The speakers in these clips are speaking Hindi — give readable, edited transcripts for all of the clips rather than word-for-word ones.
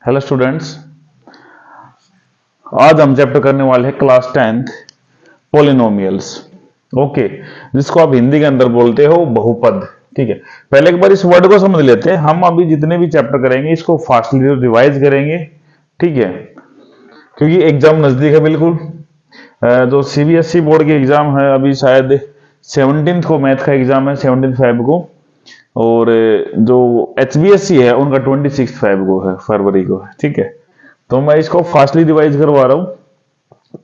हेलो स्टूडेंट्स, आज हम चैप्टर करने वाले हैं क्लास 10th पोलिनोमियल्स। ओके, जिसको आप हिंदी के अंदर बोलते हो बहुपद। ठीक है, पहले एक बार इस वर्ड को समझ लेते हैं। हम अभी जितने भी चैप्टर करेंगे इसको फास्टली रिवाइज करेंगे। ठीक है, क्योंकि एग्जाम नजदीक है बिल्कुल। जो सीबीएसई बोर्ड की एग्जाम है अभी शायद 17 को मैथ का एग्जाम है, 17 फेब को। और जो एचबीएससी है उनका 26 फेब को है, फरवरी को है। ठीक है, तो मैं इसको फास्टली रिवाइज करवा रहा हूं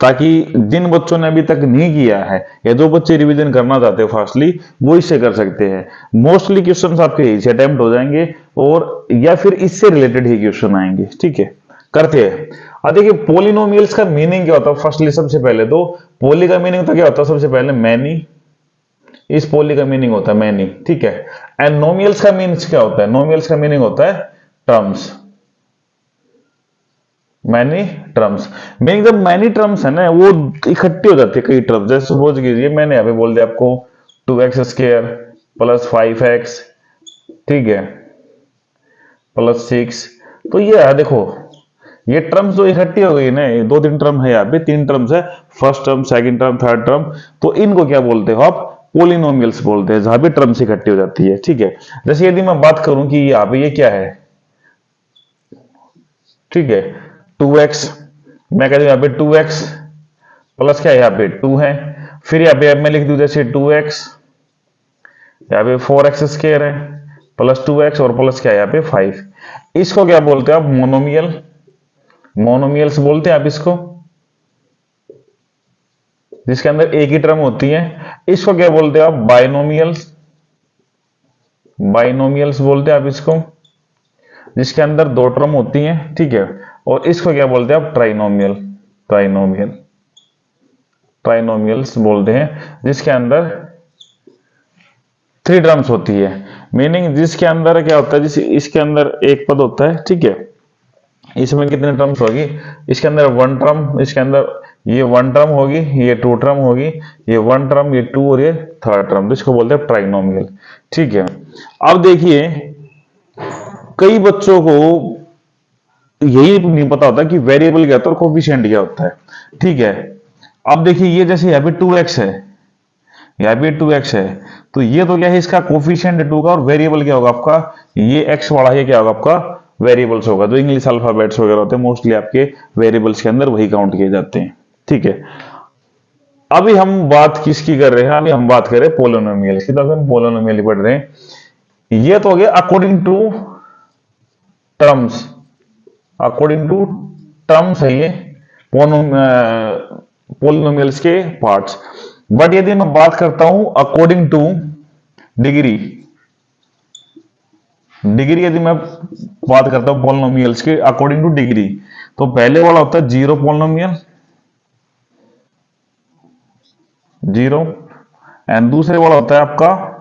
ताकि जिन बच्चों ने अभी तक नहीं किया है या जो बच्चे रिवीजन करना चाहते हो फास्टली, वो इससे कर सकते हैं। मोस्टली क्वेश्चंस आपके इसी अटेम्प्ट हो जाएंगे और या फिर इससे रिलेटेड ही क्वेश्चन आएंगे। ठीक है, करते हैं। अब देखिए पोलिनोमियल्स का मीनिंग क्या होता है। फर्स्टली सबसे पहले तो पोली का मीनिंग तो क्या होता है, सबसे पहले मैनी। इस पोली का मीनिंग होता है मैनी। ठीक है, एंड नोमियल्स का मीनिंग क्या होता है? नोमियल्स का मीनिंग होता है टर्म्स, मैनी टर्म्स। मीनिंग जब मैनी टर्म्स है ना, वो इकट्ठी हो जाती है कई टर्म्स। जैसे सपोज कीजिए मैंने यहाँ पे बोल दिया आपको 2x² प्लस 5x, ठीक है, प्लस 6। तो ये है, देखो ये टर्म्स जो इकट्ठी हो गई ना, ये दो तीन टर्म है, यहाँ पे तीन टर्म्स है, first term, second term, third term. तो इनको क्या बोलते हो आप? पोलिनोमियल्स बोलते हैं, जहां पे टर्म्स इकट्ठी हो जाती है। ठीक है, जैसे यदि मैं बात करूं कि यहाँ पे ये क्या है, ठीक है, 2x, मैं कहता हूं यहाँ पे 2x प्लस क्या है, यहाँ पे 2 है। फिर यहाँ पे अब मैं लिख दूं जैसे 2x, यहाँ पे 4x² है, प्लस 2x और प्लस क्या है यहाँ पे 5। इसको क्या बोलते हैं आप? मोनोमियल, मोनोमियल्स बोलते हैं आप इसको, जिसके अंदर एक ही टर्म होती है। इसको क्या बोलते हैं आप? बाइनोमियल्स, बाइनोमियल्स बोलते हैं आप इसको, जिसके अंदर दो टर्म होती हैं। ठीक है, और इसको क्या बोलते हैं आप? ट्राइनोमियल, ट्राइनोमियल, ट्राइनोमियल्स बोलते हैं, जिसके अंदर थ्री टर्म्स होती है। मीनिंग जिसके अंदर क्या होता है, जिस इसके अंदर एक पद होता है। ठीक है, इसमें कितने टर्म्स होगी? इसके अंदर वन टर्म, इसके अंदर ये वन टर्म होगी, ये टू टर्म होगी, ये वन टर्म, ये टू और ये थर्ड टर्म, जिसको बोलते हैं ट्राइनोमियल। ठीक है, अब देखिए कई बच्चों को यही नहीं पता होता कि वेरिएबल क्या होता है और कोफिशिएंट क्या होता है। ठीक है, अब देखिए ये जैसे यहाँ पे 2x है, यहाँ पे 2x है, तो ये तो क्या है, इसका कोफिशिएंट 2 का, और वेरिएबल क्या होगा आपका? ये x वाला, ये क्या होगा आपका? वेरिएबल्स होगा। जो इंग्लिश अल्फाबेट्स वगैरह होते हैं मोस्टली आपके वेरिएबल्स के अंदर वही काउंट किए जाते हैं। ठीक है, अभी हम बात किसकी कर रहे हैं? अभी हम बात कर रहे हैं पोलिनोमियल की। तो हम पोलिनोमियल ही पढ़ रहे हैं। ये तो हो गया according to terms, according to terms है ये पोलिनोमियल्स के पार्ट्स। बट यदि मैं बात करता हूं अकॉर्डिंग टू डिग्री, डिग्री यदि मैं बात करता हूं पोलिनोमियल्स के अकॉर्डिंग टू डिग्री, तो पहले वाला होता है जीरो पोलिनोमियल, जीरो। एंड दूसरे वाला होता है आपका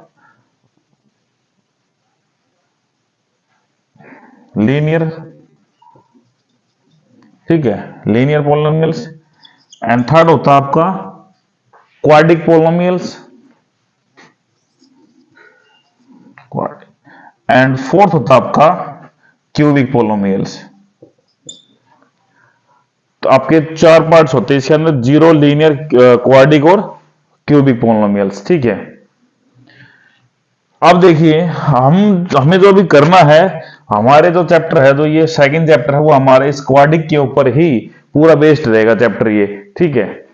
लीनियर। ठीक है, लीनियर पोलिनोमियल्स। एंड थर्ड होता है आपका क्वाड्रिक पोलिनोमियल्स, एंड फोर्थ होता है आपका क्यूबिक पोलिनोमियल्स। तो आपके चार पार्ट्स होते हैं इसके अंदर, जीरो, लीनियर, क्वाड्रिक और क्यूबिक पोलिनोमियल्स। ठीक है, अब देखिए हमें जो अभी करना है, हमारे जो चैप्टर है, जो ये सेकंड चैप्टर है, वो हमारे इस क्वाड्रिक के ऊपर ही पूरा बेस्ड रहेगा चैप्टर ये। ठीक है,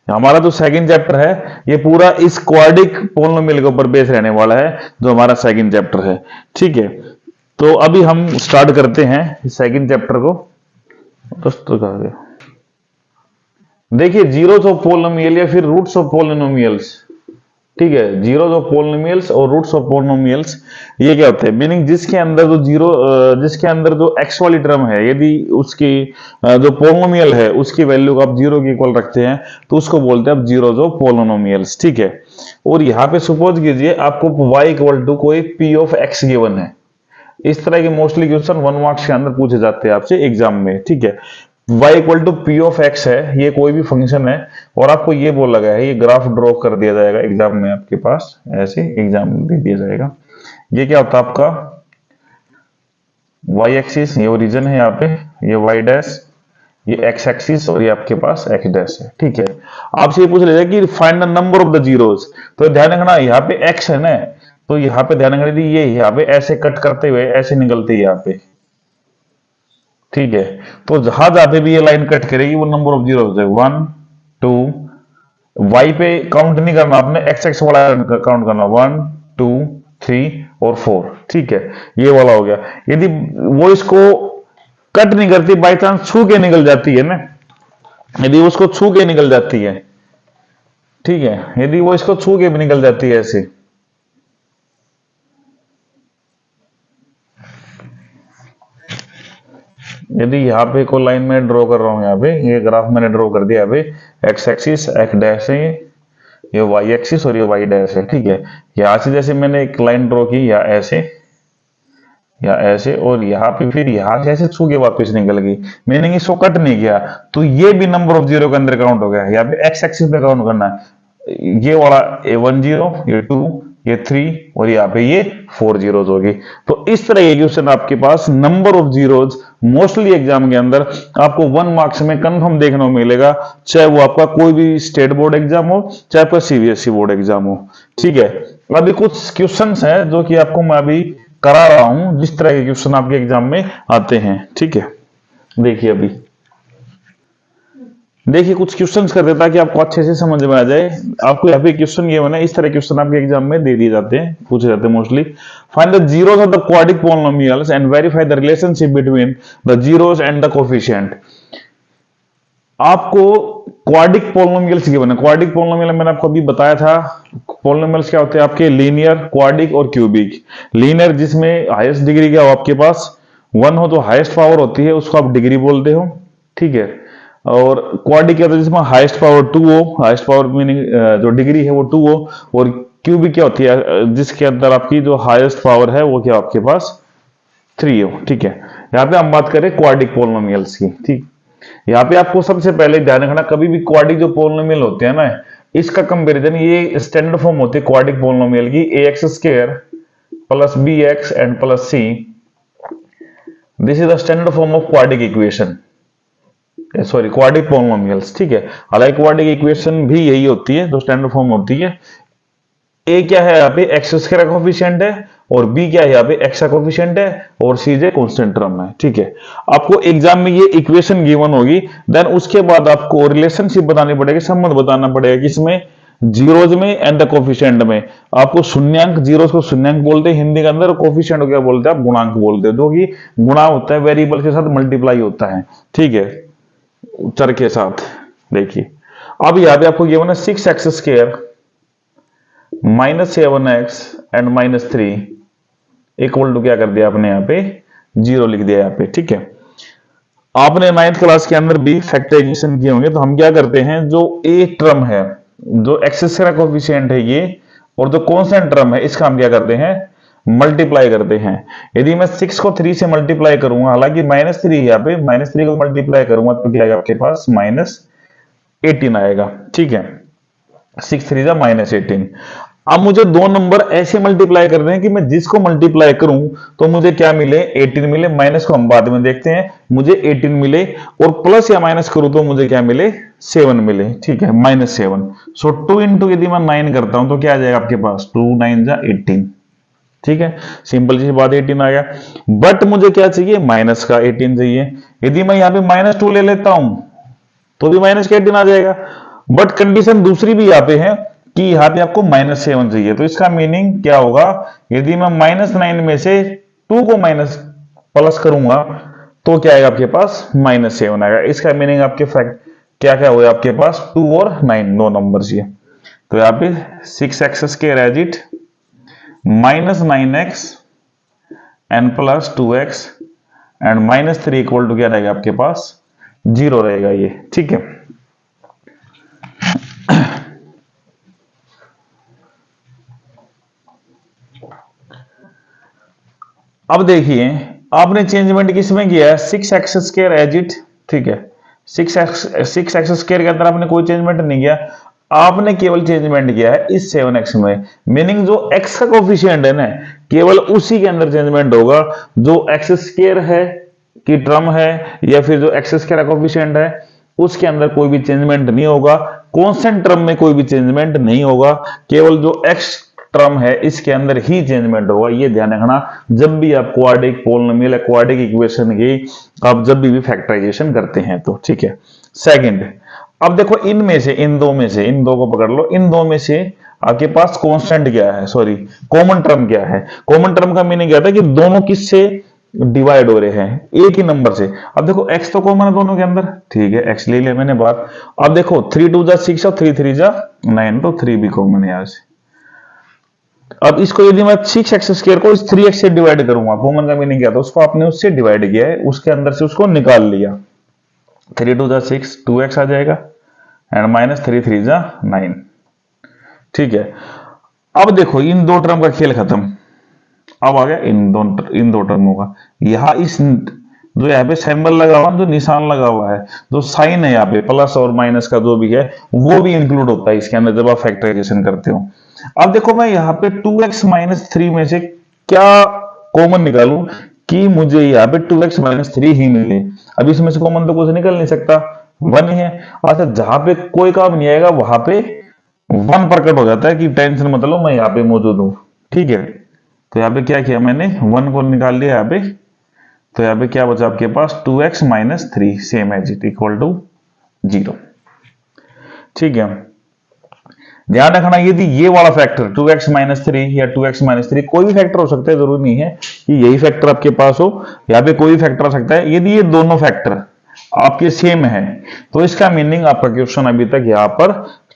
हमारा जो सेकंड चैप्टर है ये पूरा इस क्वाड्रिक पोलिनोमियल के ऊपर बेस रहने वाला है, जो हमारा सेकंड चैप्टर है। ठीक है, तो अभी हम स्टार्ट करते हैं सेकंड चैप्टर को। दोस्तों देखिए जीरोस ऑफ पोलिनोमियल या फिर रूट्स ऑफ पोलिनोमियल्स। ठीक है, जीरोस ऑफ पोलिनोमियल्स और रूट्स ऑफ पोलिनोमियल्स, ये क्या होते हैं? मीनिंग जिसके अंदर जो जीरो, जिसके अंदर जो एक्स वाली टर्म है, यदि उसकी जो पोलिनोमियल है उसकी वैल्यू को आप जीरो के इक्वल रखते हैं, तो उसको बोलते हैं आप जीरोस ऑफ पोलिनोमियल्स। ठीक है, और यहाँ पे सपोज कीजिए आपको y इक्वल टू कोई p ऑफ x गिवन है। इस तरह के मोस्टली क्वेश्चन 1 मार्क्स के अंदर पूछे जाते हैं आपसे एग्जाम में। ठीक है, y equal to p of x है, ये कोई भी फंक्शन है, और आपको ये बोला गया है, ये ग्राफ ड्रॉ कर दिया जाएगा एग्जाम में आपके पास, ऐसे एग्जाम दे दिया जाएगा। ये क्या होता है आपका वाई एक्सिस ये ओरिजिन है यहाँ पे, ये वाई डैश, ये एक्स एक्सिस और ये आपके पास एक्स डैश है। ठीक है, आपसे ये पूछ लेगा कि find the number of the zeros, तो ध्यान रखना यहाँ पे एक्स है ना, तो यहाँ पे ध्यान रखना ये यहाँ पे ऐसे कट करते हुए ऐसे निकलती है यहाँ पे। ठीक है, तो जहां जहां पे भी ये लाइन कट करेगी वो नंबर ऑफ जीरो है। 1 2, वाई पे काउंट नहीं करना आपने, एक्स एक्स वाला काउंट करना, 1 2 3 और 4। ठीक है, ये वाला हो गया। यदि वो इसको कट नहीं करती, बाई चांस छू के निकल जाती है ना, यदि वो उसको छू के निकल जाती है, ठीक है, यदि वो इसको छू के भी निकल जाती है ऐसे, यदि यहाँ पे कोई लाइन में ड्रॉ कर रहा हूं, यहाँ पे ये ग्राफ मैंने ड्रॉ कर दिया, यहाँ पे एक्स एक्सिस एक्स डैश है, ये वाई एक्सिस और ये वाई डैश है। ठीक है, यहाँ से जैसे मैंने एक लाइन ड्रॉ की या ऐसे या ऐसे, और यहाँ पे फिर यहाँ से ऐसे छू के वापस निकल गई, मीनिंग इसको कट नहीं किया, तो ये भी नंबर ऑफ जीरो के अंदर काउंट हो गया। यहाँ पे एक्स एक्सिस पे काउंट करना है, ये वाला ये 1 0, ये 2, ये 3 और यहाँ पे ये 4 जीरोज होगी। तो इस तरह ये क्वेश्चन आपके पास number of zeros mostly exam के अंदर आपको 1 मार्क्स में कंफर्म देखने को मिलेगा, चाहे वो आपका कोई भी स्टेट बोर्ड एग्जाम हो, चाहे आपका सीबीएसई बोर्ड एग्जाम हो। ठीक है, अभी कुछ क्वेश्चंस हैं जो कि आपको मैं अभी करा रहा हूं, जिस तरह के क्वेश्चन आपके एग्जाम में आते हैं। ठीक है, देखिए अभी देखिए कुछ क्वेश्चंस कर देता है कि आपको अच्छे से समझ में आ जाए। आपको यहाँ पे क्वेश्चन ये बना, इस तरह क्वेश्चन आपके एग्जाम में दे दिए जाते हैं, पूछे जाते हैं mostly. Find the zeros of the quadric polynomials and verify the relationship between the zeros and the coefficient. आपको क्वाड्रिक पॉलिनोमियल्स गिवन है। क्वाड्रिक पॉलिनोमियल मैंने आपको अभी बताया था, पॉलिनोमियल्स क्या होते हैं आपके, लीनियर, क्वाड्रिक और क्यूबिक। लीनियर जिसमें हाईएस्ट डिग्री क्या हो आपके पास 1 हो, तो हाईएस्ट पावर होती है उसको आप डिग्री बोलते हो। ठीक है, और क्वाड्रिक क्या होता है जिसमें हाईएस्ट पावर 2 हो, हाईएस्ट पावर मीनिंग जो डिग्री है वो 2 हो, और क्यूबिक क्या होती है जिसके अंदर आपकी जो हाईएस्ट पावर है वो क्या आपके पास 3 हो। ठीक है, यहाँ पे हम बात करें क्वाड्रिक पॉलिनोमियल्स की। ठीक, यहाँ पे आपको सबसे पहले ध्यान रखना, कभी भी क्वाड्रिक जो पॉलिनोमियल होते हैं ना, इसका कंपैरिजन, ये स्टैंडर्ड फॉर्म होती है क्वाड्रिक पॉलिनोमियल की, ax square plus bx and plus c, this is the standard form of quadric equation, sorry quadric polynomials. ठीक है, हालांकि क्वाड्रिक इक्वेशन भी यही होती है, जो स्टैंडर्ड फॉर्म होती है। ए क्या है यहाँ पे एक्स स्क्वायर का कोफिशिएंट है, और बी क्या है यहाँ पे एक्स का कोफिशिएंट है, और सी जे कांस्टेंट टर्म है। ठीक है, आपको एग्जाम में ये इक्वेशन गिवन होगी, देन उसके बाद आपको रिलेशनशिप बतानी पड़ेगी, संबंध बताना पड़ेगा किसमें, जीरोज में एंड द कोफिशिएंट में। आपको शून्यांक, जीरोज को शून्यांक बोलते हैं हिंदी के अंदर, कोफिशिएंट को क्या बोलते हैं आप, गुणांक बोलते हैं, जो कि गुणा होता है वेरिएबल के साथ मल्टीप्लाई होता है। ठीक है, चर के साथ। देखिए अब यहाँ पे आपको गिवन है 6x square -7x and -3 equal to क्या कर दिया आपने यहाँ पे 0 लिख दिया यहाँ पे। ठीक है, आपने 9th क्लास के अंदर भी फैक्टराइजेशन किए होंगे, तो हम क्या करते हैं, जो ए टर्म है, जो एक्स स्क्वायर कोफिशिएंट है ये, और जो कांस्टेंट टर्म है इसका हम क्या करते हैं, मल्टीप्लाई करते हैं। यदि मैं 6 को 3 से मल्टीप्लाई करूंगा, हालांकि -3 यहाँ पे, -3 को मल्टीप्लाई करूंगा तो क्या आएगा आपके पास -18 आएगा। ठीक है, 6 3 जा -18। अब मुझे दो नंबर ऐसे मल्टीप्लाई कर रहे हैं कि मैं जिसको मल्टीप्लाई करूं तो मुझे क्या मिले, 18 मिले, माइनस को हम बाद में देखते हैं, मुझे 18 मिले, और प्लस या माइनस करूं तो मुझे क्या मिले, 7 मिले। ठीक है, -7। सो 2 इंटू यदि मैं 9 करता हूं तो क्या आ जाएगा आपके पास, 2 9 जा 18। ठीक है, सिंपल सी बात, 18 आ गया। बट मुझे क्या चाहिए, माइनस का 18 चाहिए। यदि मैं यहाँ पे -2 ले लेता हूं तो भी माइनस का 18 आ जाएगा। बट कंडीशन दूसरी भी यहाँ पे है कि यहाँ पे आपको -7 चाहिए, तो इसका मीनिंग क्या होगा, यदि मैं -9 में से 2 को माइनस प्लस करूंगा तो क्या आएगा आपके पास, -7 आएगा। इसका मीनिंग आपके फैक्ट क्या क्या हुआ आपके पास, 2 और 9 दो नंबर चाहिए। तो यहाँ पे 6x square as it -9x and plus 2x and -3 equal to क्या रहेगा आपके पास, 0 रहेगा ये। ठीक है, अब देखिए आपने चेंजमेंट किसमें किया है, 6x स्क्वायर एज इट। ठीक है, 6x स्क्वायर के अंदर आपने कोई चेंजमेंट नहीं किया, आपने केवल चेंजमेंट किया है इस 7x में। मीनिंग जो x का कोफिशिएंट है ना, केवल उसी के अंदर चेंजमेंट होगा जो एक्स स्क्वायर है की टर्म है या फिर जो एक्स स्क्वायर कोएफिशिएंट है उसके अंदर कोई भी चेंजमेंट नहीं होगा। कांस्टेंट टर्म में कोई भी चेंजमेंट नहीं होगा, केवल जो एक्स टर्म है इसके अंदर ही चेंजमेंट होगा। ये ध्यान रखना जब भी आप क्वाड्रेटिक पोलिनोमियल क्वाड्रेटिक इक्वेशन की आप जब भी फैक्टराइजेशन करते हैं तो ठीक है। सेकंड, अब देखो इनमें से इन दो को पकड़ लो, इन दो में से आपके पास कांस्टेंट क्या है, सॉरी कॉमन टर्म क्या है। कॉमन टर्म का मीनिंग क्या था कि दोनों किससे डिवाइड हो रहे हैं, एक ही नंबर से। अब देखो x तो कॉमन है दोनों के अंदर, ठीक है x ले लिया मैंने बात। अब देखो 3 2 जा 6 और 3 3 जा 9, तो 3 भी कॉमन है यहां से। अब इसको यदि मैं 6x स्क्वायर को इस 3x से डिवाइड करूंगा, कॉमन का मीनिंग क्या था, उसको आपने उससे डिवाइड किया है, उसके अंदर से उसको निकाल लिया। 3 2 जा 6 2x आ जाएगा एंड माइनस 3 3 जा 9, ठीक है। अब देखो इन दो टर्म का खेल खत्म, अब आ गया इन दो टर्मों का। यहां इस जो यहाँ पे सिंबल लगा हुआ, जो निशान लगा हुआ है, जो साइन है यहाँ पे प्लस और माइनस का जो भी है, वो भी इंक्लूड होता है इसके अंदर जब आप फैक्टराइजेशन करते हो। अब देखो मैं यहाँ पे 2x माइनस 3 में से क्या कॉमन निकालूं कि मुझे यहाँ पे 2x माइनस 3 ही मिले। अब इसमें से कॉमन तो कुछ निकल नहीं सकता, 1 ही है। अच्छा, जहां पे कोई काम नहीं आएगा वहां पे 1 प्रकट हो जाता है कि टेंशन मत लो मैं यहाँ पे मौजूद हूं, ठीक है। तो यहाँ पे क्या किया मैंने, 1 को निकाल लिया यहाँ पे, तो यहाँ पे क्या बचा आपके पास 2x minus 3 same as it equal to 0, ठीक है। ध्यान रखना यदि ये वाला फैक्टर 2x माइनस 3 या 2x माइनस 3 कोई भी फैक्टर हो सकता है, जरूरी नहीं है कि यही फैक्टर आपके पास हो, यहाँ पे कोई भी फैक्टर आ सकता है। यदि ये दोनों फैक्टर आपके सेम है तो इसका मीनिंग आपका क्वेश्चन अभी तक यहाँ पर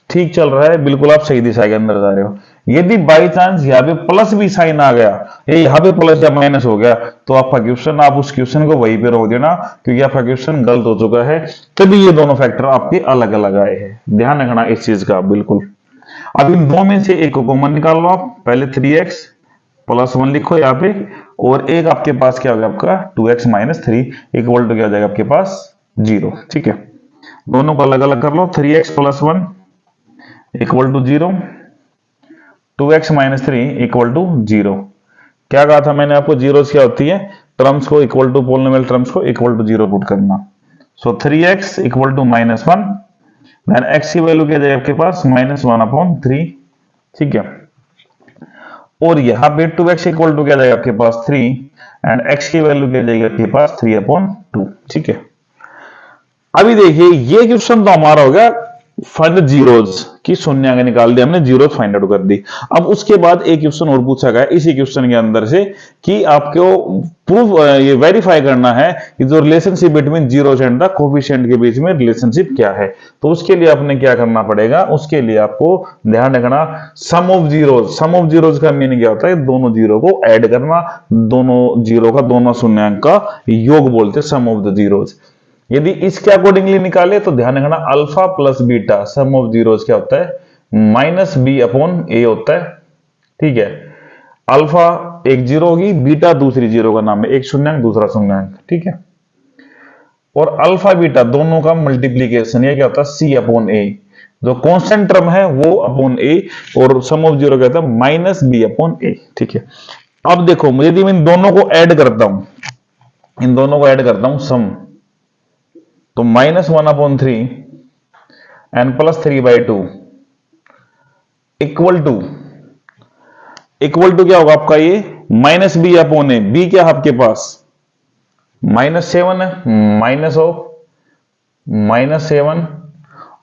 ठीक चल रहा है, बिल्कुल आप सही दिशा के अंदर जा रहे हो। यदि बाई चांस यहाँ पे प्लस भी साइन आ गया, ये यहाँ पे प्लस या माइनस हो गया, तो आपका क्वेश्चन, आप उस क्वेश्चन को वहीं पे रोक देना क्योंकि आपका क्वेश्चन गलत हो चुका है, तभी ये दोनों फैक्टर आपके अलग अलग आए हैं। ध्यान रखना इस चीज का बिल्कुल। अब इन दो में से एक को कॉमन निकाल लो आप, पहले 3x प्लस 1 लिखो यहाँ पे, और एक आपके पास क्या हो गया आपका 2x माइनस 3 इक्वल टू क्या हो जाएगा आपके पास 0, ठीक है। दोनों को अलग अलग कर लो, 3x plus 1 equal to 0, 2x minus 3 equal to 0। क्या कहा था मैंने आपको, जीरोस क्या होती है, टर्म्स को इक्वल टू, पॉलिनोमियल टर्म्स को इक्वल टू 0 पुट करना। So 3x equal to minus 1, then x की वैल्यू क्या जाएगी आपके पास माइनस 1/3, ठीक है। और यहां पे 2x इक्वल टू क्या जाएगा आपके पास 3 एंड x की वैल्यू क्या जाएगी आपके पास 3/2, ठीक है। अभी देखिए ये क्वेश्चन तो हमारा हो गया फाइंड द जीरोस की शून्य निकाल दिया हमने, जीरोस फाइंड आउट कर दी। अब उसके बाद एक क्वेश्चन और पूछा गया इसी क्वेश्चन के अंदर से कि आपको प्रूफ ये वेरीफाई करना है कि जो relationship between zeros and the coefficient के बीच में रिलेशनशिप क्या है। तो उसके लिए आपने क्या करना पड़ेगा, उसके लिए आपको ध्यान रखना sum of zeros. Sum of zeros का मीनिंग क्या होता है, दोनों जीरो को ऐड करना, दोनों जीरो का दोनों शून्यांक का योग बोलते हैं सम ऑफ द जीरोस। यदि इसके अकॉर्डिंगली निकाले तो ध्यान रखना alpha plus beta sum of zeros क्या होता है माइनस बी अपॉन ए होता है, ठीक है। अल्फा एक जीरो होगी, बीटा दूसरी जीरो का नाम है, एक शून्यांक दूसरा शून्यांक, ठीक है। और अल्फा बीटा दोनों का मल्टीप्लीकेशन ये क्या होता है सी अपॉन ए, जो कांस्टेंट टर्म है वो अपॉन ए, और सम ऑफ जीरो क्या होता है माइनस बी अपॉन ए, ठीक है। अब देखो यदि मैं इन दोनों को ऐड करता हूं, इन दोनों को ऐड करता हूं सम, तो -1/3 एंड प्लस 3/2 इक्वल टू क्या होगा आपका ये माइनस बी अपॉन ए। बी क्या है आपके पास -7 है, -7,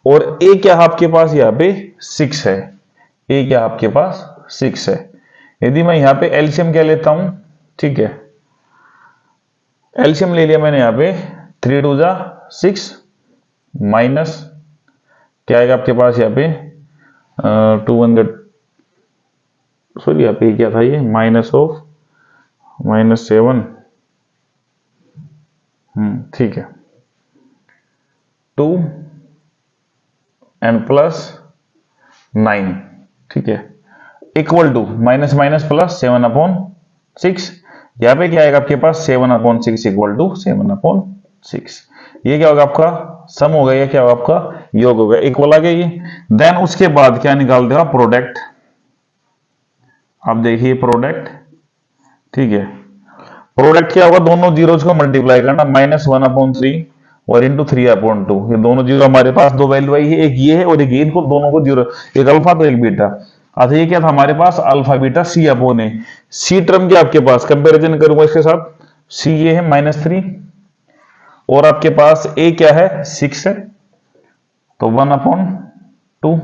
और ए क्या है आपके पास यहाँ पे 6 है, ए क्या आपके पास 6 है। यदि मैं यहाँ पे एलसीएम क्या लेता हूं, ठीक है, एलसीएम ले लिया मैंने यहाँ पे 3 2 जा 6 माइनस क्या आएगा आपके पास यहाँ पे 200, सॉरी यहाँ पे क्या था ये माइनस ऑफ -7, ठीक है, 2 एंड प्लस 9, ठीक है, equal to minus minus plus 7/6। यहाँ पे क्या आएगा आपके पास 7/6 इक्वल टू 7/6। ये क्या होगा आपका सम हो गया, ये क्या होगा आपका योग हो गया, इक्वल आ गया ये। देन उसके बाद क्या निकाल देगा प्रोडक्ट। अब देखिए प्रोडक्ट ठीक है। प्रोडक्ट क्या होगा, दोनों जीरोज को मल्टीप्लाई करना, -1/3 और इंटू 3/2। ये दोनों जीरो हमारे पास दो वैल्यू आई है, एक ये है और एक ये, इनको दोनों को जीरो, एक अल्फा तो एक बीटा। अच्छा ये क्या था हमारे पास, अल्फा बीटा C/A। सी टर्म क्या आपके पास, कंपेरिजन करूंगा इसके साथ, सी ये है -3 और आपके पास ए क्या है 6 है, तो 1/2,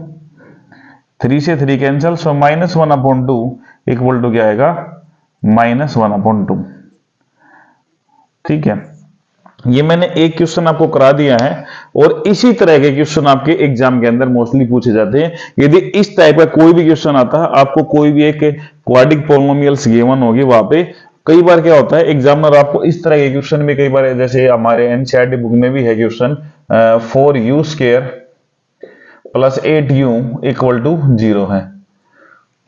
3 से 3 कैंसिल, सो -1/2 इक्वल टू क्या आएगा, -1/2। ठीक है, ये मैंने एक क्वेश्चन आपको करा दिया है और इसी तरह के क्वेश्चन आपके एग्जाम के अंदर मोस्टली पूछे जाते हैं। यदि इस टाइप का कोई भी क्वेश्चन आता है, आपको कोई भी एक क्वाड्रिक पॉलिनोमियल्स गिवन होगी, वहां पे कई बार क्या होता है, एग्जामिनर आपको इस तरह के क्वेश्चन में, कई बार जैसे हमारे एनसीईआरटी बुक में भी है क्वेश्चन, 4u² + 8u = 0 है।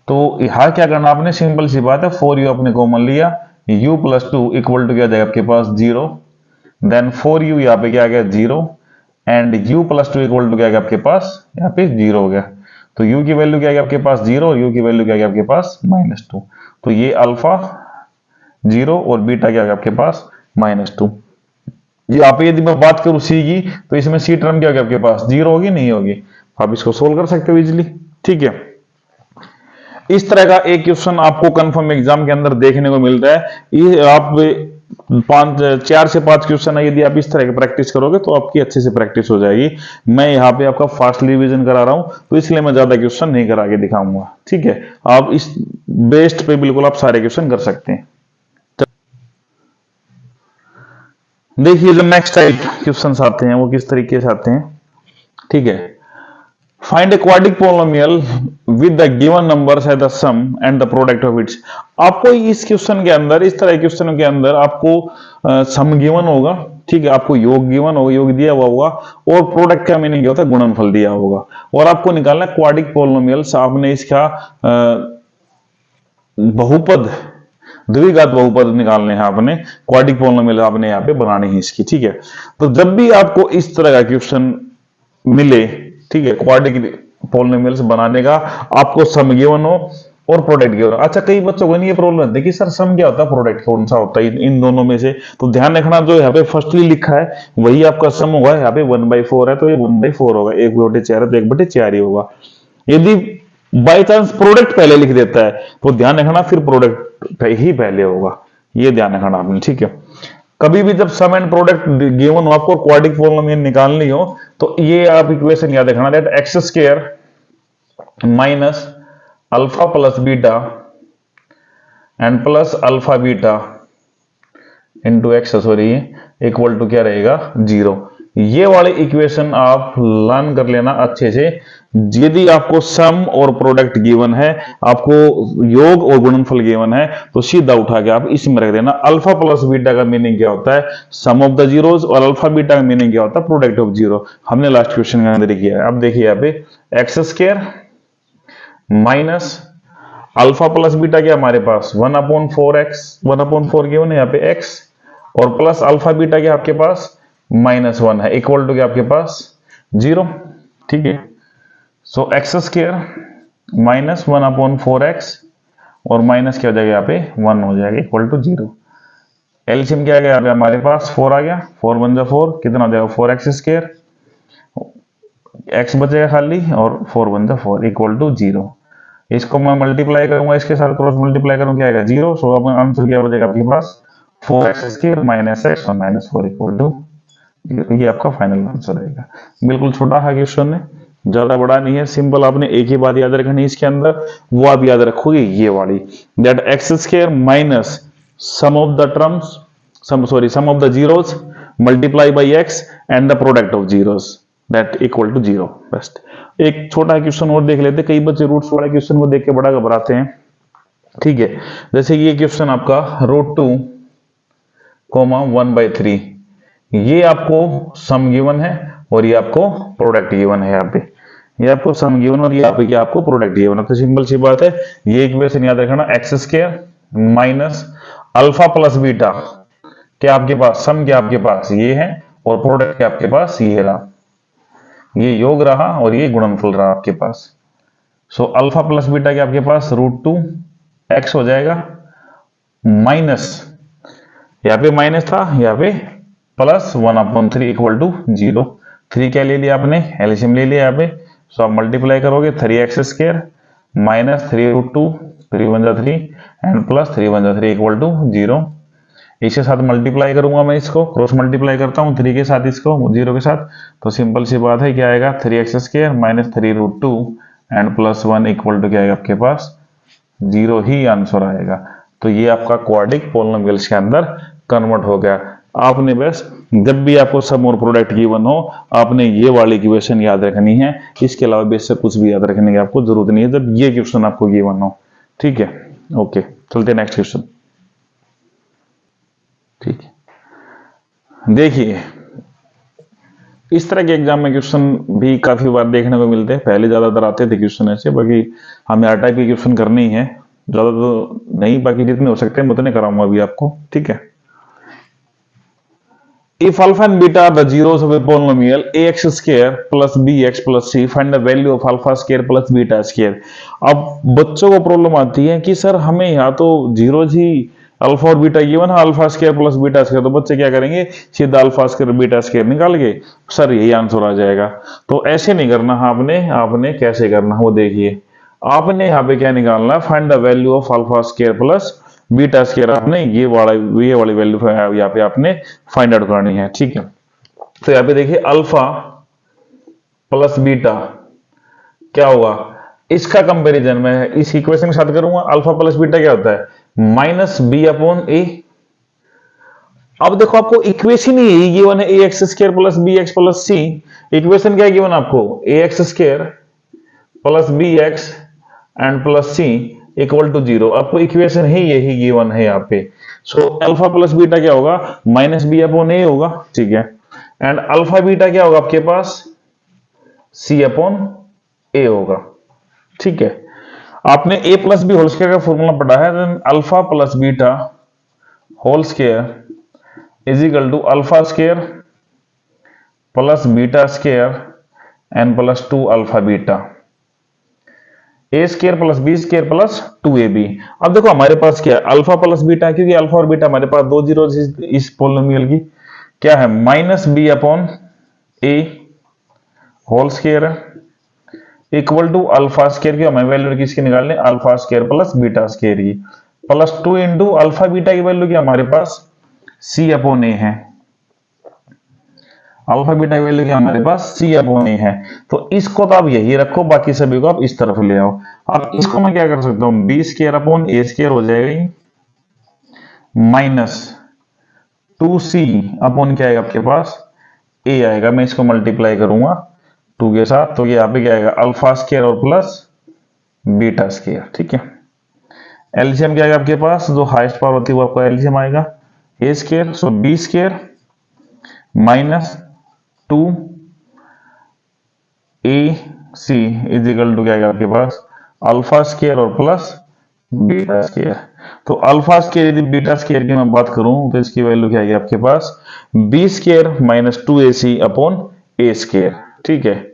तो यहां क्या करना आपने, सिंपल सी बात है, 4u आपने कॉमन लिया, u + 2 इक्वल टू क्या जाएगा आपके पास 0, देन 4u यहाँ पे क्या आ गया 0 एंड u + 2 इक्वल टू क्या आ गया आपके पास, यहाँ पे 0 हो गया। तो u की वैल्यू क्या आ गया आपके पास 0 और u की वैल्यू क्या आ गया आपके पास -2। तो ये अल्फा 0 और बीटा क्या आ गया आपके पास -2। यहाँ पे यदि मैं बात करूं सी की, तो इसमें सी टर्म क्या होगी आपके पास, 0 होगी, नहीं होगी। आप इसको सोल्व कर सकते हो इजिली। ठीक है, इस तरह का एक क्वेश्चन आपको कंफर्म एग्जाम के अंदर देखने को मिलता है। ये आप 4 से 5 क्वेश्चन है, यदि आप इस तरह की प्रैक्टिस करोगे तो आपकी अच्छे से प्रैक्टिस हो जाएगी। मैं यहाँ पे आपका फास्ट रिवीजन करा रहा हूं, तो इसलिए मैं ज्यादा क्वेश्चन नहीं करा के दिखाऊंगा। ठीक है, आप इस बेस्ड पे बिल्कुल आप सारे क्वेश्चन कर सकते हैं। देखिए जो नेक्स्ट टाइप क्वेश्चन आते हैं वो किस तरीके से आते हैं। ठीक है, find a quadratic polynomial with the given numbers at the sum and the product of its. आपको इस क्वेश्चन के अंदर, इस तरह के क्वेश्चन के अंदर आपको सम गिवन होगा, ठीक है, आपको योग गिवन होगा, योग दिया हुआ होगा, और प्रोडक्ट का मीनिंग क्या होता है, गुणनफल दिया होगा, और आपको निकालना है क्वाड्रिक पोलिनोमियल्स। आपने इसका बहुपद, द्विघात बहुपद निकालने हैं आपने, क्वाड्रिक पोलिनोमियल आपने यहाँ पे बनानी है इसकी। ठीक है, तो जब भी आपको इस तरह का क्वेश्चन मिले, ठीक है, क्वाड्रिक पोलिनोमियल्स बनाने का, आपको सम गिवन हो और प्रोडक्ट गिवन हो। अच्छा कई बच्चों को नहीं ये प्रॉब्लम है, देखिए सर सम क्या होता है, प्रोडक्ट कौन सा होता है इन दोनों में से। तो ध्यान रखना, जो यहाँ पे फर्स्टली लिखा है वही आपका सम होगा। यहाँ पे 1/4 है तो ये 1/4 होगा, 1/4 है तो 1/4 ही होगा। यदि बाई चांस प्रोडक्ट पहले लिख देता है तो ध्यान रखना फिर प्रोडक्ट ही पहले होगा, ये ध्यान रखना आपने। ठीक है, कभी भी जब सम एंड प्रोडक्ट गिवन हो, आपको क्वाड्रिक पोलिनोमियल निकालनी हो, तो ये आप इक्वेशन याद रखना, that x² minus alpha plus beta and plus alpha beta into x, sorry, equal to क्या रहेगा 0। ये वाले इक्वेशन आप लर्न कर लेना अच्छे से। यदि आपको सम और प्रोडक्ट गिवन है, आपको योग और गुणनफल गिवन है, तो सीधा उठा के आप इसमें रख देना। अल्फा प्लस बीटा का मीनिंग क्या होता है, सम ऑफ द जीरोस, और अल्फा बीटा का मीनिंग क्या होता है, प्रोडक्ट ऑफ जीरो। हमने लास्ट क्वेश्चन के अंदर किया है। अब देखिए यहाँ पे x² minus alpha plus beta क्या हमारे पास 1/4x, 1/4 गिवन है यहाँ पे x, और प्लस अल्फा बीटा क्या आपके पास -1 है, इक्वल टू क्या आपके पास 0। ठीक है, सो x² माइनस 1/4x और माइनस क्या हो जाएगा यहाँ पे 1 हो जाएगा, इक्वल टू 0। एलसीएम क्या आ गया यहाँ पे हमारे पास 4 आ गया, 4 × 4 कितना हो जाएगा 4x², x बचेगा खाली, और 4 × 4 इक्वल टू 0। इसको मैं मल्टीप्लाई करूंगा, इसके साथ क्रॉस मल्टीप्लाई करूंगा, क्या आएगा 0। सो अब आंसर क्या बचेगा आपके पास 4x² माइनस x और -4 इक्वल टू 0। ये आपका फाइनल आंसर रहेगा। बिल्कुल छोटा है क्वेश्चन है, ज्यादा बड़ा नहीं है, सिंपल। आपने एक ही बात याद रखनी है इसके अंदर, वो आप याद रखोगे ये वाली, that x² minus sum of the terms, sum of the zeros multiply by x and the product of zeros that equal to 0। Best. एक छोटा क्वेश्चन और देख लेते, कई बच्चे रूट्स वाले क्वेश्चन को देख के बड़ा घबराते हैं। ठीक है, जैसे ये क्वेश्चन आपका √2, 1/3, ये आपको सम गिवन है और ये आपको प्रोडक्ट गिवन है। यहाँ पे ये आपको सम गिवन और ये यहाँ पे क्या आपको प्रोडक्ट गिवन है। तो सिंपल सी बात है, ये इक्वेशन याद रखना, x² minus alpha plus beta क्या आपके पास, सम क्या आपके पास ये है, और प्रोडक्ट क्या आपके पास ये रहा, ये योग रहा और ये गुणनफल रहा आपके पास। सो अल्फा प्लस बीटा क्या आपके पास √2 x हो जाएगा, माइनस, यहाँ पे माइनस था, यहाँ पे प्लस 1/3 इक्वल टू 0। 3 क्या ले लिया आपने, एलसीएम ले लिया यहाँ पे। सो आप मल्टीप्लाई करोगे 3x² माइनस 3√2, 3 वन जा 3 एंड प्लस 3 वन जा 3 इक्वल टू 0। इसके साथ मल्टीप्लाई करूंगा मैं, इसको क्रॉस मल्टीप्लाई करता हूँ 3 के साथ, इसको 0 के साथ। तो सिंपल सी बात है, क्या आएगा 3x² minus 3√2 and plus 1 equal to क्या आएगा आपके पास 0 ही आंसर आएगा। तो ये आपका क्वाड्रिक पॉलिनोमियल्स के अंदर कन्वर्ट हो गया। आपने बस जब भी आपको सम और प्रोडक्ट गिवन हो, आपने ये वाली इक्वेशन याद रखनी है। इसके अलावा बेशक कुछ भी याद रखने की आपको जरूरत नहीं है जब ये क्वेश्चन आपको गिवन हो। ठीक है, ओके, चलते नेक्स्ट क्वेश्चन। ठीक है, देखिए इस तरह के एग्जाम में क्वेश्चन भी काफी बार देखने को मिलते हैं। पहले ज्यादातर आते थे क्वेश्चन ऐसे, बाकी हमें हर टाइप के क्वेश्चन करने ही है, ज्यादा तो नहीं, बाकी जितने हो सकते हैं मैं उतने कराऊंगा अभी आपको। ठीक है, if alpha and beta are the zeros of a polynomial ax square plus bx plus c, find the value of alpha square plus beta square। अब बच्चों को प्रॉब्लम आती है कि सर हमें यहाँ तो जीरोज ही अल्फा और बीटा गिवन है, alpha square plus beta square, तो बच्चे क्या करेंगे, सीधा अल्फा स्क्वायर बीटा स्क्वायर निकाल के सर यही आंसर आ जाएगा। तो ऐसे नहीं करना है आपने। आपने कैसे करना है वो देखिए। आपने यहाँ पे क्या निकालना है, find the value of alpha square plus beta square. आपने ये वाली वैल्यू यहाँ पे आपने फाइंड आउट करनी है। ठीक है, तो यहाँ पे देखिए अल्फा प्लस बीटा क्या होगा, इसका कंपैरिजन मैं इस इक्वेशन के साथ करूंगा। अल्फा प्लस बीटा क्या होता है, -b/a। अब देखो आपको इक्वेशन ही यही गिवन है, ax² plus bx plus c। Equation क्या गिवन आपको, ax² plus bx and plus c equal to 0। आपको इक्वेशन ही यही गिवन है यहाँ पे। सो अल्फा प्लस बीटा क्या होगा, -b/a होगा। ठीक है, एंड अल्फा बीटा क्या होगा आपके पास, c/a होगा। ठीक है, आपने a plus b whole square का फॉर्मूला पढ़ा है, then alpha plus beta whole square is equal to alpha square plus beta square and plus 2 alpha beta, a square plus b square plus 2ab। अब देखो हमारे पास क्या है, अल्फा प्लस बीटा, क्योंकि अल्फा और बीटा हमारे पास दो जीरो इस पोलिनोमियल की, क्या है -b/a whole square equal to alpha square की हमें वैल्यू किसकी निकालनी, alpha square plus beta square की, प्लस 2 इंटू अल्फा बीटा की वैल्यू की हमारे पास c/a है। अल्फा बीटा की वैल्यू क्या हमारे पास c/a है। तो इसको तो आप यही रखो, बाकी सभी को आप इस तरफ ले आओ। अब इसको मैं क्या कर सकता हूं, b² हो जाएगा माइनस 2c अपॉन क्या आएगा आपके पास a आएगा। मैं इसको मल्टीप्लाई करूंगा 2 के साथ, तो ये यहाँ पे क्या आएगा, अल्फा स्क्वायर और प्लस बीटा स्क्वायर। ठीक है, एलसीएम क्या आएगा आपके पास, जो हाईएस्ट पावर होती है वो आपका एलसीएम आएगा a²। So b² minus 2ac is equal to क्या आएगा आपके पास, अल्फा स्क्वायर और प्लस बीटा स्क्वायर। तो अल्फा स्क्वायर यदि बीटा स्क्वायर की मैं बात करूं तो इसकी वैल्यू क्या आएगी आपके पास, b² minus 2ac upon a²। ठीक है,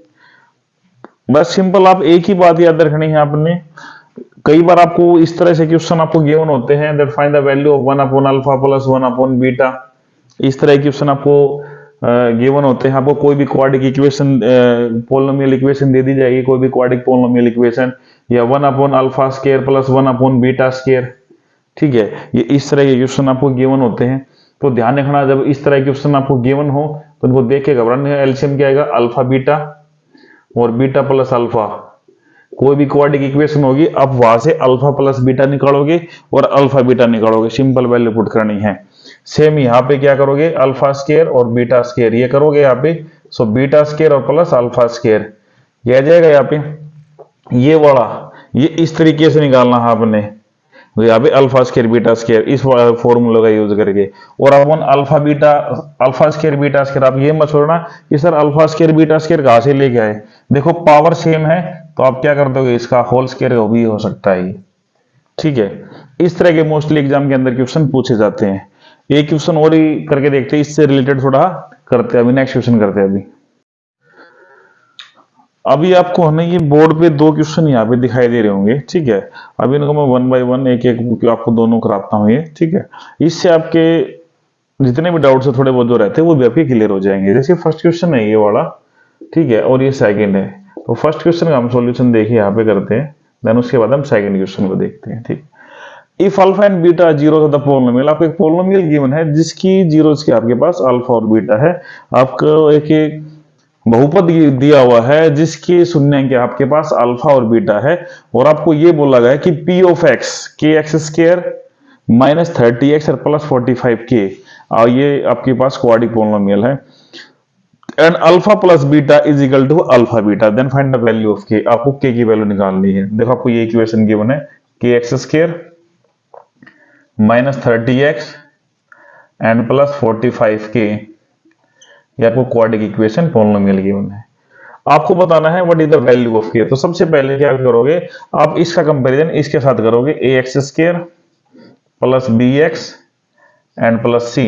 बस सिंपल आप एक ही बात याद रखनी है आपने। कई बार आपको इस तरह से क्वेश्चन आपको गिवन होते हैं, that find the value of 1 upon alpha plus 1 upon beta. इस तरह के क्वेश्चन आपको गिवन होते हैं। आपको कोई भी क्वाड्रिक इक्वेशन पोलिनोमियल इक्वेशन दे दी जाएगी, कोई भी क्वाड्रिक पोलिनोमियल इक्वेशन, या 1 upon alpha square plus 1 upon beta square. ठीक है, ये इस तरह के क्वेश्चन आपको गिवन होते हैं। तो ध्यान रखना, जब इस तरह के क्वेश्चन आपको गिवन हो तो उनको देख के घबराने, एलसीएम क्या आएगा, अल्फा बीटा और बीटा प्लस अल्फा। कोई भी क्वाड्रिक इक्वेशन होगी, आप वहां से अल्फा प्लस बीटा निकालोगे और अल्फा बीटा निकालोगे, सिंपल वैल्यू पुट करनी है। सेम यहाँ पे क्या करोगे, अल्फा स्क्वायर और बीटा स्क्वायर ये करोगे यहाँ पे। सो बीटा स्क्वायर और प्लस अल्फा स्क्वायर ये आ जाएगा यहाँ पे, ये वाला ये इस तरीके से निकालना है आपने, तो यहाँ पे अल्फा स्क्वायर बीटा स्क्वायर इस फॉर्मूले का यूज करके। और अपन अल्फा स्क्वायर बीटा स्क्वायर, आप ये मत छोड़ना कि sir alpha square beta square कहां से लेके आए। देखो पावर सेम है तो आप क्या कर दोगे, इसका होल स्क्वायर भी हो सकता है। ठीक है, इस तरह के मोस्टली एग्जाम के अंदर क्वेश्चन पूछे जाते हैं। एक क्वेश्चन और ही करके देखते हैं, इससे रिलेटेड थोड़ा करते हैं अभी, नेक्स्ट क्वेश्चन करते हैं अभी। अभी आपको है ना ये बोर्ड पे दो क्वेश्चन यहाँ पे दिखाई दे रहे होंगे, ठीक है। अभी इनको मैं 1 बाय 1 एक एक आपको दोनों कराता हूँ ये, ठीक है। इससे आपके जितने भी डाउट्स है थोड़े बहुत जो रहते हैं वो भी आपके क्लियर हो जाएंगे। जैसे फर्स्ट क्वेश्चन है ये वाला, ठीक है, और ये सेकंड है। तो फर्स्ट क्वेश्चन का हम सॉल्यूशन देखिए यहाँ पे करते हैं, देन उसके बाद हम सेकंड क्वेश्चन को देखते हैं, ठीक। If alpha and beta zero of the polynomial, आपको एक पोलिनोमियल गिवन है जिसकी जीरोस के आपके पास अल्फा और बीटा है। आपको एक बहुपद दिया हुआ है जिसके शून्य के आपके पास अल्फा और बीटा है, और आपको ये बोला गया है कि पी ऑफ एक्स के एक्स स्क्वायर माइनस 30x और प्लस 45k, और ये आपके पास क्वाड्रिक पोलिनोमियल है, and alpha plus beta is equal to alpha beta, then find the value of k. आपको के की वैल्यू निकालनी है। देखो आपको ये इक्वेशन गिवन है, के x square minus 30x and plus 45k, ये आपको क्वाड्रिक इक्वेशन पोलिनोमियल गिवन है। आपको बताना है what is the value of के। तो सबसे पहले क्या करोगे, आप इसका कंपैरिजन इसके साथ करोगे, a x square plus b x and plus c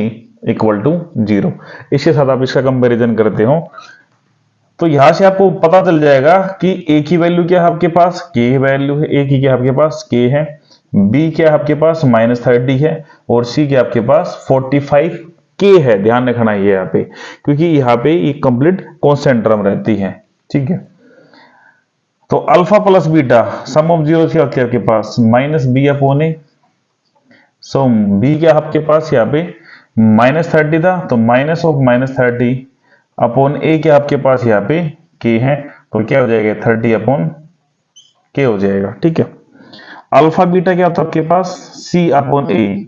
equal to 0। इसके साथ आप इसका कंपैरिजन करते हो तो यहां से आपको पता चल जाएगा कि ए की वैल्यू क्या है आपके पास, के वैल्यू है, ए की क्या आपके पास के है, बी क्या आपके पास माइनस 30 है, और सी क्या आपके पास 45 के है। ध्यान रखना है यहाँ पे, क्योंकि यहाँ पे ये कंप्लीट कांस्टेंट टर्म रहती है, ठीक है। तो alpha plus beta sum of zero क्या होती है आपके पास माइनस बी अपॉन ए। सो बी क्या आपके पास यहाँ पे माइनस 30 था, तो माइनस ऑफ माइनस 30 अपॉन ए क्या आपके पास यहाँ पे के है, तो क्या हो जाएगा 30 अपॉन के हो जाएगा, ठीक है। अल्फा बीटा क्या होता है आपके पास सी अपॉन ए,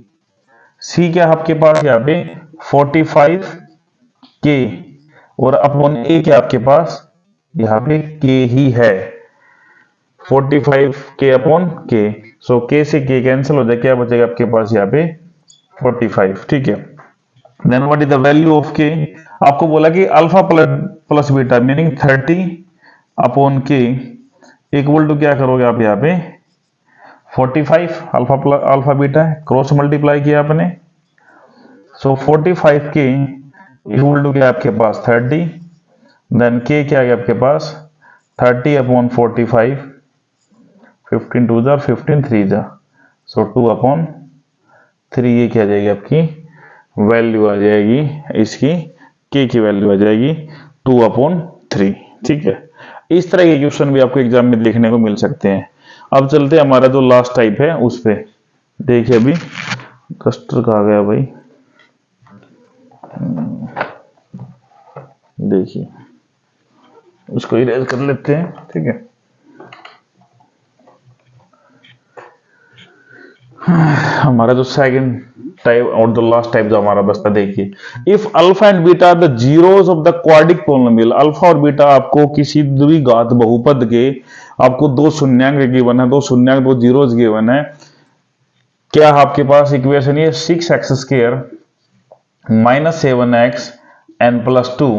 सी क्या आपके पास यहाँ पे 45 के, और अपॉन ए क्या आपके पास यहाँ पे के ही है 45 के अपॉन के। सो के से के कैंसिल हो जाए, क्या बचेगा आपके पास यहाँ पे 45, ठीक है। Then what is the value of k. आपको बोला कि alpha plus beta meaning 30 upon k equal to क्या करोगे आप यहाँ पे 45, अल्फा बीटा है, क्रॉस मल्टीप्लाई किया आपने। सो 45 के इक्वल टू क्या आपके पास 30, देन के क्या है आपके पास 30 अपॉन 45, 15 टू जा 15 3 जा, सो 2 अपॉन 3, ये क्या आ जाएगी आपकी वैल्यू आ जाएगी, इसकी के की वैल्यू आ जाएगी 2 अपॉन 3, ठीक है। इस तरह के क्वेश्चन भी आपको एग्जाम में देखने को मिल सकते हैं। अब चलते हैं हमारा जो लास्ट टाइप है उस पे। देखिए अभी कस्टर कहा गया भाई, देखिए उसको इरेज कर लेते हैं, ठीक है। हमारा जो सेकंड टाइप और जो लास्ट टाइप जो हमारा बचता, देखिए if alpha and beta are the zeros of the quadratic polynomial. Alpha और बीटा आपको किसी द्विघात बहुपद के आपको दो शून्यांक गिवन है, दो शून्यांक दो जीरोस गिवन है। क्या आपके पास इक्वेशन ये 6x square minus 7x and plus 2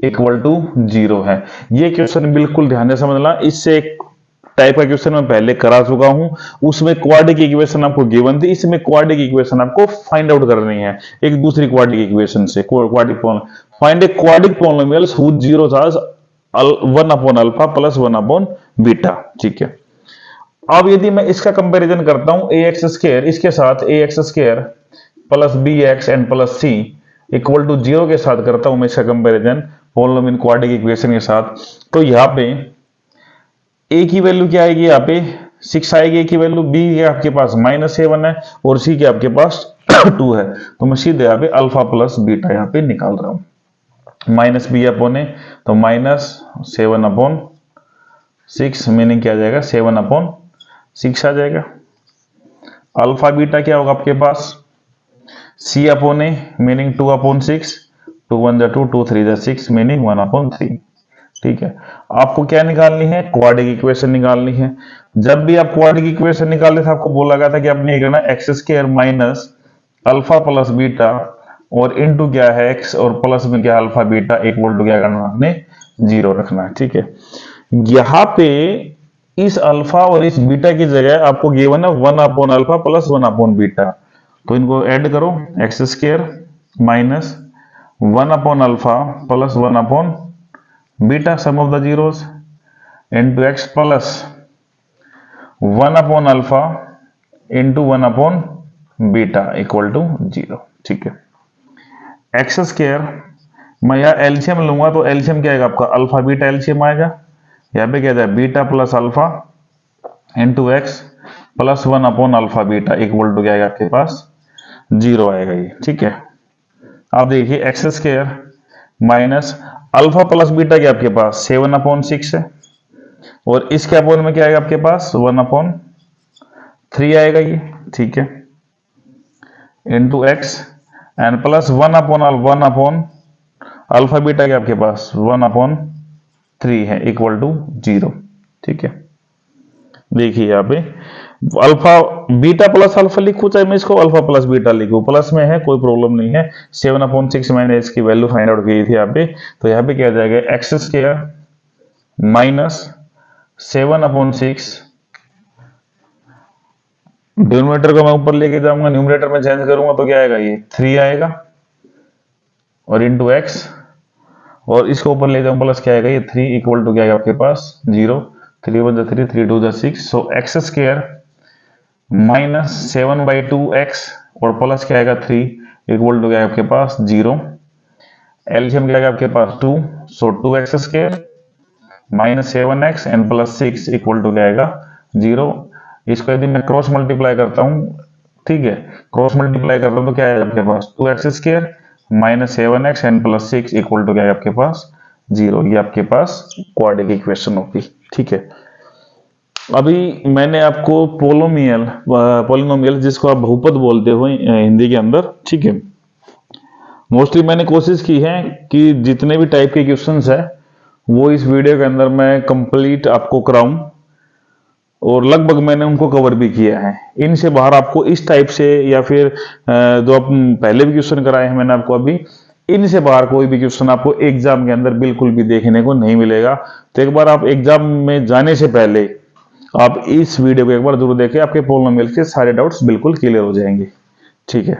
equal to 0 है। ये क्वेश्चन बिल्कुल ध्यान से समझना, इससे एक टाइप का क्वेश्चन मैं पहले करा चुका हूं, उसमें क्वाड्रिक इक्वेशन आपको गिवन थी, इसमें क्वाड्रिक इक्वेशन आपको फाइंड आउट करनी है एक दूसरी क्वाड्रिक इक्वेशन से। Quadratic find a quadratic polynomials whose zeros are 1 upon alpha plus 1 upon beta, ठीक है। अब यदि मैं इसका कंपैरिजन करता हूं ए एक्स स्क्वायर इसके साथ a x square plus b x and plus c equal to 0 के साथ करता हूं मैं इसका कंपैरिजन पोलिनोमियल क्वाड्रिक इक्वेशन के साथ, तो यहां पे ए की वैल्यू क्या आएगी यहाँ पे 6 आएगी ए की वैल्यू, बी आपके पास -7 है और सी के आपके पास 2 है। तो मैं सीधे यहाँ पे अल्फा प्लस बीटा यहाँ पे निकाल रहा हूं। माइनस बी अपॉन ए तो -7 अपॉन 6 मीनिंग क्या आ जाएगा 7 अपॉन 6 आ जाएगा। अल्फा बीटा क्या होगा आपके पास c upon a meaning 2 upon 6, 2 1 2 2 3 6 meaning 1 upon 3, ठीक है। आपको क्या निकालनी है क्वाड्रिक इक्वेशन निकालनी है। जब भी आप क्वाड्रिक इक्वेशन निकाले थे आपको बोला गया था कि आपने ये करना x square minus alpha plus beta और इनटू क्या है एक्स और प्लस में क्या अल्फा बीटा इक्वल टू क्या करना आपने 0 रखना है, ठीक है। यहां पे इस अल्फा और इस बीटा की जगह आपको गिवन है 1 upon alpha plus 1 upon beta, तो इनको ऐड करो x square minus 1 upon alpha plus 1 upon beta sum of the zeros into x plus one by alpha into one by beta equal to 0। ठीक है, एक्स स्क्वायर मैं यहाँ एलसीएम लूंगा तो एलसीएम क्या आएगा आपका, अल्फा बीटा एलसीएम आएगा, यहाँ पे क्या जाए beta plus alpha into x plus one by alpha beta equal to क्या आएगा आपके पास 0 आएगा ये। ठीक है, आप देखिए x square minus alpha plus beta क्या आपके पास 7/6 है, और इसके अपोन में क्या आएगा आपके पास 1/3 आएगा ये। ठीक है, into x and plus 1/1 alpha beta क्या आपके पास 1/3 है इक्वल टू 0। ठीक है, देखिए यहाँ पे अल्फा बीटा प्लस अल्फा लिखूं चाहे मैं इसको अल्फा प्लस बीटा लिखूं, प्लस में है कोई प्रॉब्लम नहीं है। 7/6 मैंने इसकी वैल्यू फाइंड आउट की थी यहाँ पे, तो यहाँ पे क्या जाएगा एक्स स्क्वायर माइनस 7/6, डिनोमिनेटर को मैं ऊपर लेके जाऊंगा, न्यूमरेटर में चेंज करूंगा तो क्या आएगा ये 3 आएगा, और इंटू एक्स, और इसको ऊपर ले जाऊंगा प्लस क्या आएगा ये 3 इक्वल टू क्या आएगा आपके पास 0। 3 1 3 3 2 6, सो एक्स स्क्वायर माइनस 7/2x और प्लस क्या आएगा 3 इक्वल टू क्या है आपके पास 0। एलसीएम क्या आएगा आपके पास 2, so 2x square minus 7x and plus 6 equal to क्या आएगा 0। इसको यदि मैं क्रॉस मल्टीप्लाई करता हूं, ठीक है, क्रॉस मल्टीप्लाई करता हूं तो क्या आएगा आपके पास 2x square minus 7x and plus 6 equal to क्या है आपके पास 0। ये आपके पास क्वाड्रेटिक इक्वेशन होगी। ठीक है, अभी मैंने आपको पोलिनोमियल जिसको आप बहुपद बोलते हो हिंदी के अंदर, ठीक है, मोस्टली मैंने कोशिश की है कि जितने भी टाइप के क्वेश्चंस है वो इस वीडियो के अंदर मैं कंप्लीट आपको कराऊं, और लगभग मैंने उनको कवर भी किया है। इनसे बाहर आपको इस टाइप से या फिर जो आप पहले भी क्वेश्चन कराए हैं मैंने आपको अभी, इनसे बाहर कोई भी क्वेश्चन आपको एग्जाम के अंदर बिल्कुल भी देखने को नहीं मिलेगा। तो एक बार आप एग्जाम में जाने से पहले आप इस वीडियो को एक बार जरूर देखें, आपके पोलिनोमियल के सारे डाउट्स बिल्कुल क्लियर हो जाएंगे। ठीक है।